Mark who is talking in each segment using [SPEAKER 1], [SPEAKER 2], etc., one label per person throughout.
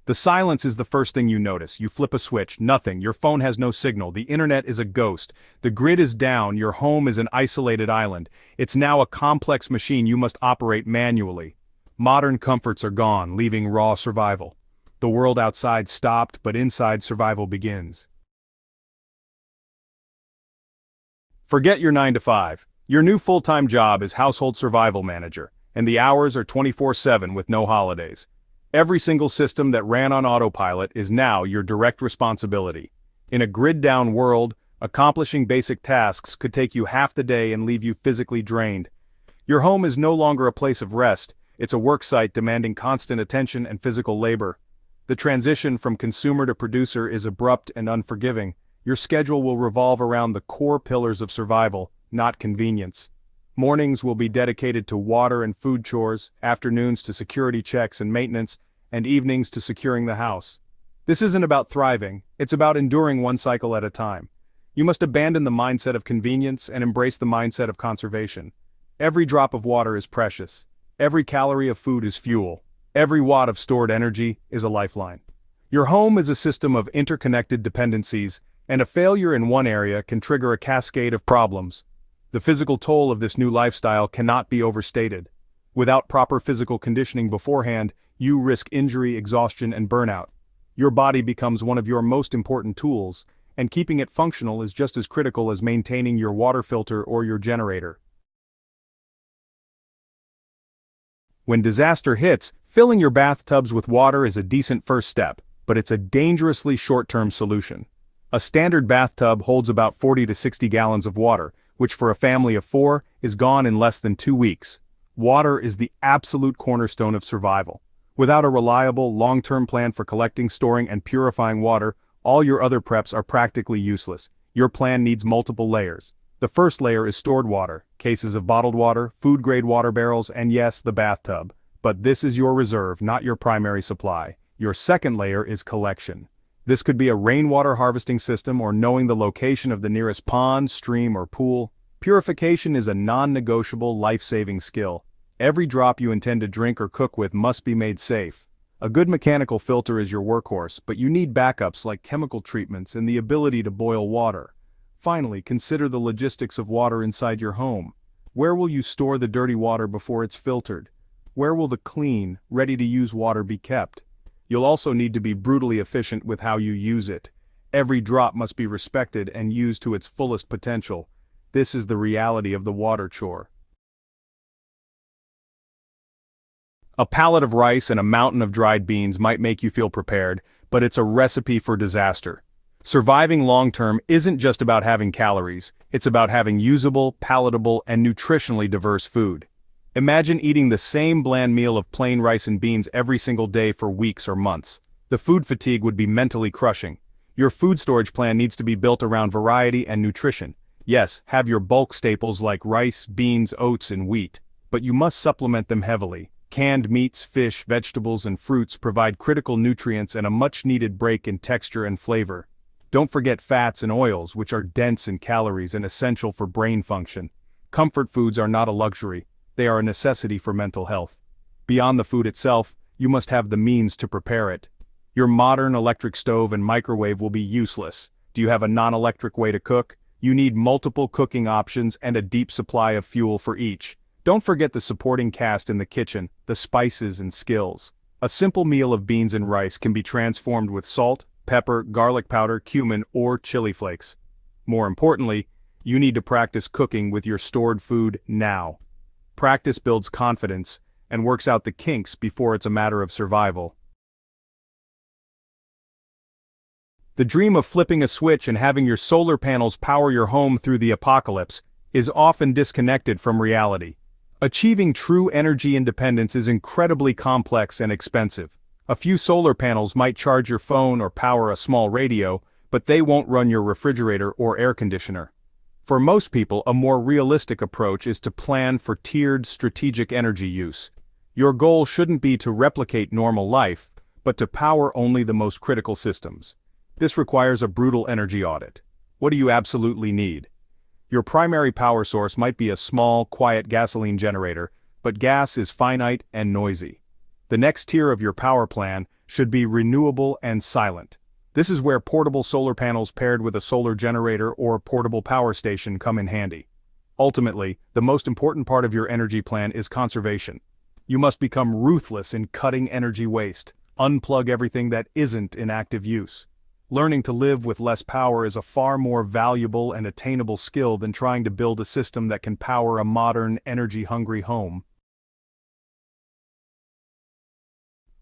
[SPEAKER 1] The silence is the first thing you notice. You flip a switch, nothing, your phone has no signal, the internet is a ghost, the grid is down, your home is an isolated island. It's now a complex machine you must operate manually. Modern comforts are gone, leaving raw survival. The world outside stopped, but inside survival begins. Forget your 9 to 5. Your new full-time job is household survival manager, and the hours are 24/7 with no holidays. Every single system that ran on autopilot is now your direct responsibility. In a grid-down world, accomplishing basic tasks could take you half the day and leave you physically drained. Your home is no longer a place of rest, it's a work site demanding constant attention and physical labor. The transition from consumer to producer is abrupt and unforgiving. Your schedule will revolve around the core pillars of survival, not convenience. Mornings will be dedicated to water and food chores, afternoons to security checks and maintenance, and evenings to securing the house. This isn't about thriving, it's about enduring one cycle at a time. You must abandon the mindset of convenience and embrace the mindset of conservation. Every drop of water is precious. Every calorie of food is fuel. Every watt of stored energy is a lifeline. Your home is a system of interconnected dependencies, and a failure in one area can trigger a cascade of problems. The physical toll of this new lifestyle cannot be overstated. Without proper physical conditioning beforehand, you risk injury, exhaustion, and burnout. Your body becomes one of your most important tools, and keeping it functional is just as critical as maintaining your water filter or your generator. When disaster hits, filling your bathtubs with water is a decent first step, but it's a dangerously short-term solution. A standard bathtub holds about 40 to 60 gallons of water, which for a family of 4 is gone in less than 2 weeks. Water is the absolute cornerstone of survival. Without a reliable, long-term plan for collecting, storing, and purifying water, all your other preps are practically useless. Your plan needs multiple layers. The first layer is stored water, cases of bottled water, food-grade water barrels, and yes, the bathtub. But this is your reserve, not your primary supply. Your second layer is collection. This could be a rainwater harvesting system or knowing the location of the nearest pond, stream, or pool. Purification is a non-negotiable, life-saving skill. Every drop you intend to drink or cook with must be made safe. A good mechanical filter is your workhorse, but you need backups like chemical treatments and the ability to boil water. Finally, consider the logistics of water inside your home. Where will you store the dirty water before it's filtered? Where will the clean, ready-to-use water be kept? You'll also need to be brutally efficient with how you use it. Every drop must be respected and used to its fullest potential. This is the reality of the water chore. A pallet of rice and a mountain of dried beans might make you feel prepared, but it's a recipe for disaster. Surviving long-term isn't just about having calories, it's about having usable, palatable, and nutritionally diverse food. Imagine eating the same bland meal of plain rice and beans every single day for weeks or months. The food fatigue would be mentally crushing. Your food storage plan needs to be built around variety and nutrition. Yes, have your bulk staples like rice, beans, oats, and wheat, but you must supplement them heavily. Canned meats, fish, vegetables, and fruits provide critical nutrients and a much-needed break in texture and flavor. Don't forget fats and oils, which are dense in calories and essential for brain function. Comfort foods are not a luxury. They are a necessity for mental health. Beyond the food itself, you must have the means to prepare it. Your modern electric stove and microwave will be useless. Do you have a non-electric way to cook? You need multiple cooking options and a deep supply of fuel for each. Don't forget the supporting cast in the kitchen, the spices and skills. A simple meal of beans and rice can be transformed with salt, pepper, garlic powder, cumin, or chili flakes. More importantly, you need to practice cooking with your stored food now. Practice builds confidence and works out the kinks before it's a matter of survival. The dream of flipping a switch and having your solar panels power your home through the apocalypse is often disconnected from reality. Achieving true energy independence is incredibly complex and expensive. A few solar panels might charge your phone or power a small radio, but they won't run your refrigerator or air conditioner. For most people, a more realistic approach is to plan for tiered strategic energy use. Your goal shouldn't be to replicate normal life, but to power only the most critical systems. This requires a brutal energy audit. What do you absolutely need? Your primary power source might be a small, quiet gasoline generator, but gas is finite and noisy. The next tier of your power plan should be renewable and silent. This is where portable solar panels paired with a solar generator or portable power station come in handy. Ultimately, the most important part of your energy plan is conservation. You must become ruthless in cutting energy waste. Unplug everything that isn't in active use. Learning to live with less power is a far more valuable and attainable skill than trying to build a system that can power a modern, energy-hungry home.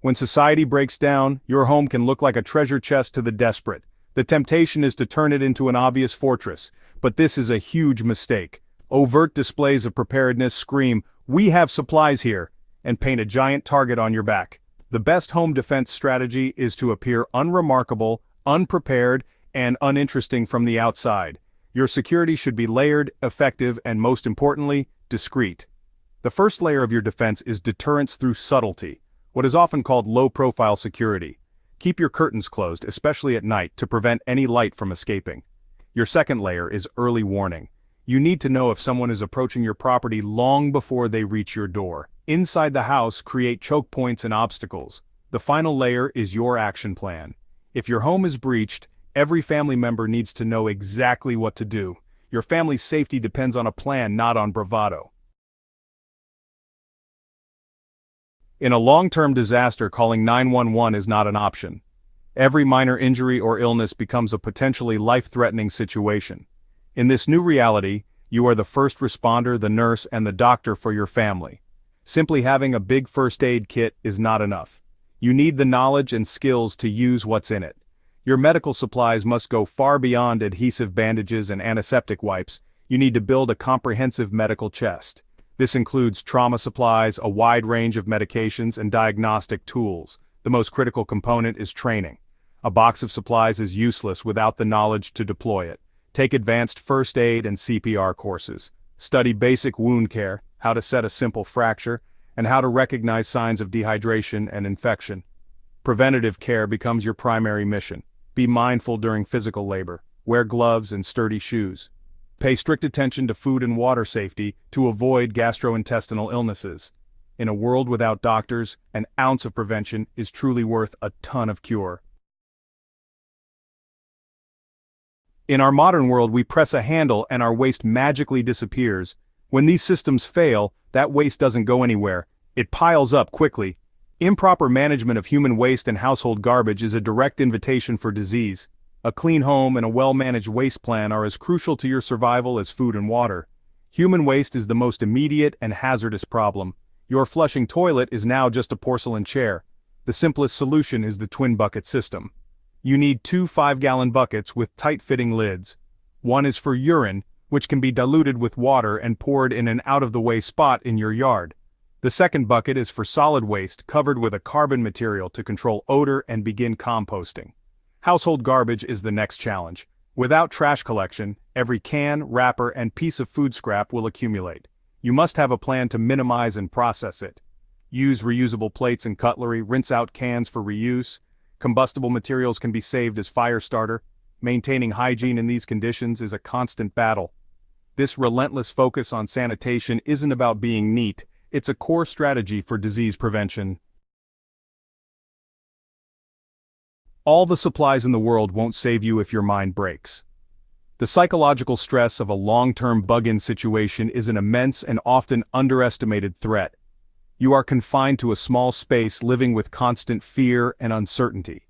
[SPEAKER 1] When society breaks down, your home can look like a treasure chest to the desperate. The temptation is to turn it into an obvious fortress, but this is a huge mistake. Overt displays of preparedness scream, "We have supplies here," and paint a giant target on your back. The best home defense strategy is to appear unremarkable, unprepared, and uninteresting from the outside. Your security should be layered, effective, and most importantly, discreet. The first layer of your defense is deterrence through subtlety, what is often called low-profile security. Keep your curtains closed, especially at night, to prevent any light from escaping. Your second layer is early warning. You need to know if someone is approaching your property long before they reach your door. Inside the house, create choke points and obstacles. The final layer is your action plan. If your home is breached, every family member needs to know exactly what to do. Your family's safety depends on a plan, not on bravado. In a long-term disaster, calling 911 is not an option. Every minor injury or illness becomes a potentially life-threatening situation. In this new reality, you are the first responder, the nurse, and the doctor for your family. Simply having a big first aid kit is not enough. You need the knowledge and skills to use what's in it. Your medical supplies must go far beyond adhesive bandages and antiseptic wipes. You need to build a comprehensive medical chest. This includes trauma supplies, a wide range of medications, and diagnostic tools. The most critical component is training. A box of supplies is useless without the knowledge to deploy it. Take advanced first aid and CPR courses. Study basic wound care, how to set a simple fracture, and how to recognize signs of dehydration and infection. Preventative care becomes your primary mission. Be mindful during physical labor. Wear gloves and sturdy shoes. Pay strict attention to food and water safety to avoid gastrointestinal illnesses. In a world without doctors, an ounce of prevention is truly worth a ton of cure. In our modern world, we press a handle and our waste magically disappears. When these systems fail, that waste doesn't go anywhere. It piles up quickly. Improper management of human waste and household garbage is a direct invitation for disease. A clean home and a well-managed waste plan are as crucial to your survival as food and water. Human waste is the most immediate and hazardous problem. Your flushing toilet is now just a porcelain chair. The simplest solution is the twin bucket system. You need 2 5-gallon buckets with tight-fitting lids. One is for urine, which can be diluted with water and poured in an out-of-the-way spot in your yard. The second bucket is for solid waste covered with a carbon material to control odor and begin composting. Household garbage is the next challenge. Without trash collection, every can, wrapper, and piece of food scrap will accumulate. You must have a plan to minimize and process it. Use reusable plates and cutlery, rinse out cans for reuse. Combustible materials can be saved as fire starter. Maintaining hygiene in these conditions is a constant battle. This relentless focus on sanitation isn't about being neat, it's a core strategy for disease prevention. All the supplies in the world won't save you if your mind breaks. The psychological stress of a long-term bug-in situation is an immense and often underestimated threat. You are confined to a small space living with constant fear and uncertainty.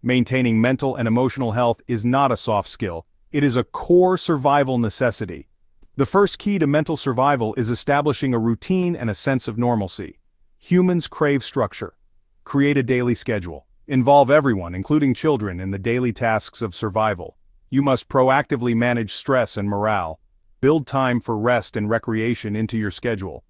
[SPEAKER 1] Maintaining mental and emotional health is not a soft skill, it is a core survival necessity. The first key to mental survival is establishing a routine and a sense of normalcy. Humans crave structure. Create a daily schedule. Involve everyone, including children, in the daily tasks of survival. You must proactively manage stress and morale. Build time for rest and recreation into your schedule.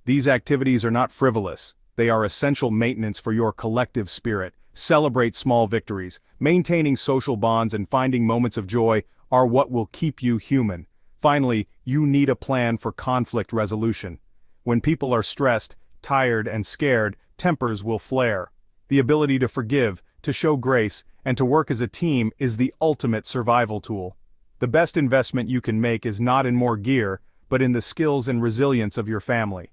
[SPEAKER 1] These activities are not frivolous, they are essential maintenance for your collective spirit. Celebrate small victories. Maintaining social bonds and finding moments of joy are what will keep you human. Finally, you need a plan for conflict resolution. When people are stressed, tired, and scared, tempers will flare. The ability to forgive, to show grace, and to work as a team is the ultimate survival tool. The best investment you can make is not in more gear, but in the skills and resilience of your family.